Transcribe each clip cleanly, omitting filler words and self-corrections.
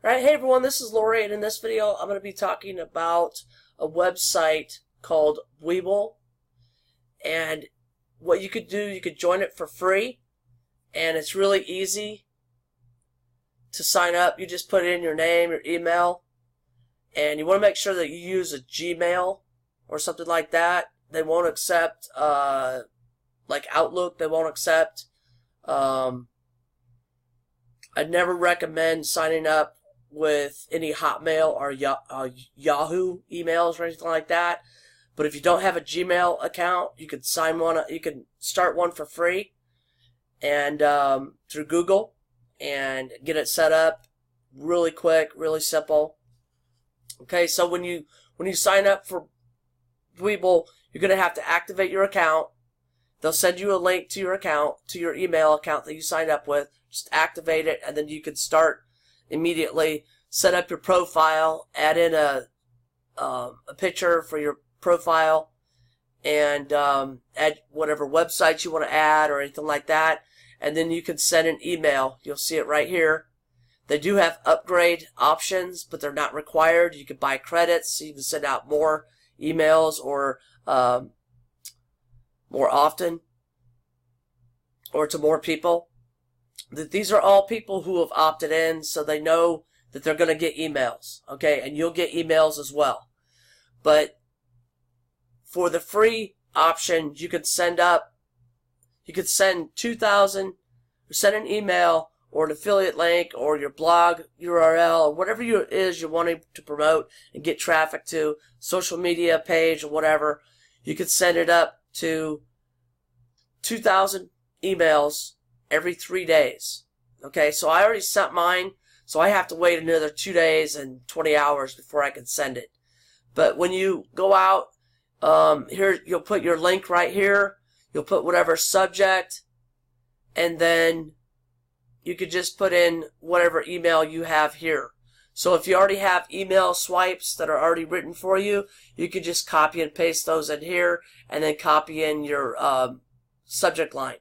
Alright, hey everyone, this is Lori, and in this video I'm going to be talking about a website called Webull. And what you could do, you could join it for free, and it's really easy to sign up. You just put in your name, your email, and you want to make sure that you use a Gmail or something like that. They won't accept, like Outlook, they won't accept. I'd never recommend signing up with any Hotmail or Yahoo emails or anything like that. But if you don't have a Gmail account, you can sign one. You can start one for free, and through Google, and get it set up really quick, really simple. Okay, so when you sign up for Webull, you're gonna have to activate your account. They'll send you a link to your account, to your email account that you signed up with. Just activate it, and then you can start immediately. Set up your profile, add in a picture for your profile, and add whatever websites you want to add or anything like that, and then you can send an email. You'll see it right here. They do have upgrade options, but they're not required. You can buy credits so you can send out more emails or more often, or to more people. These are all people who have opted in, so they know that they're going to get emails, okay? And you'll get emails as well. But for the free option, you could send 2,000, or send an email, or an affiliate link, or your blog URL, or whatever it is you're wanting to promote and get traffic to, social media page or whatever. You could send it up to 2,000 emails every 3 days. Okay, so I already sent mine, so I have to wait another 2 days and 20 hours before I can send it. But when you go out, here you'll put your link right here. You'll put whatever subject, and then you could just put in whatever email you have here. So if you already have email swipes that are already written for you, you could just copy and paste those in here, and then copy in your subject line.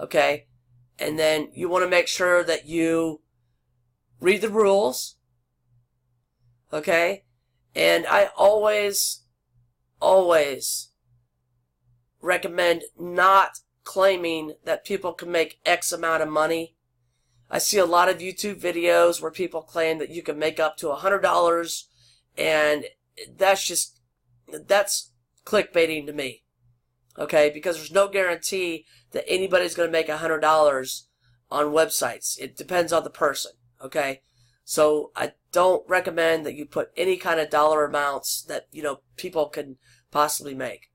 Okay, and then you want to make sure that you read the rules. Okay, and I always recommend not claiming that people can make X amount of money. I see a lot of YouTube videos where people claim that you can make up to $100, and that's clickbaiting to me. Okay, because there's no guarantee that anybody's going to make $100 on websites. It depends on the person. Okay, so I don't recommend that you put any kind of dollar amounts that people can possibly make.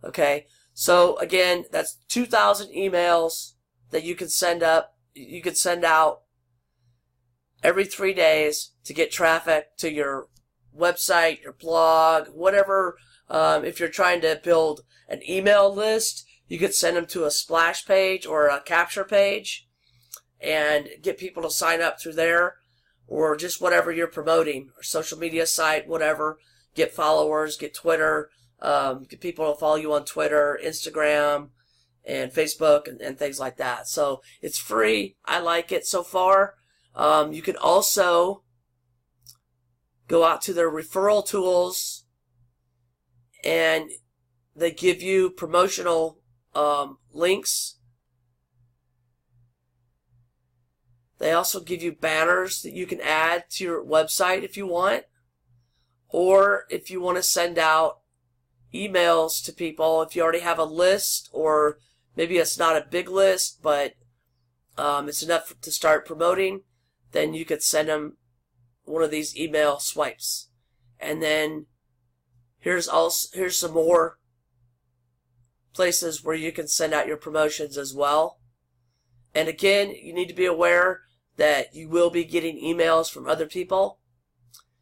Okay, so again, that's 2,000 emails that you can send up. You can send out every 3 days to get traffic to your website, your blog, whatever. If you're trying to build an email list, you could send them to a splash page or a capture page and get people to sign up through there, or just whatever you're promoting, or social media site, whatever. Get followers, get Twitter, get people to follow you on Twitter, Instagram, and Facebook, and things like that. So it's free. I like it so far. You can also go out to their referral tools, and they give you promotional links. They also give you banners that you can add to your website if you want, or if you want to send out emails to people. If you already have a list, or maybe it's not a big list, but it's enough to start promoting, then you could send them one of these email swipes. And then here's some more places where you can send out your promotions as well. And again, you need to be aware that you will be getting emails from other people.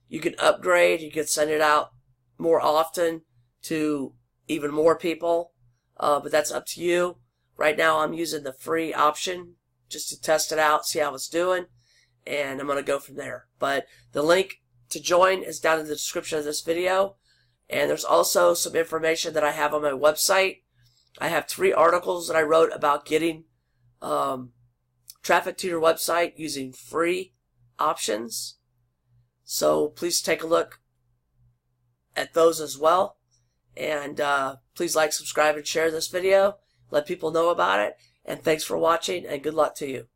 You can upgrade. You can send it out more often to even more people, but that's up to you. Right now I'm using the free option just to test it out, see how it's doing, and I'm going to go from there. But the link to join is down in the description of this video. And there's also some information that I have on my website. I have 3 articles that I wrote about getting traffic to your website using free options. So please take a look at those as well. And please like, subscribe, and share this video. Let people know about it. And thanks for watching, and good luck to you.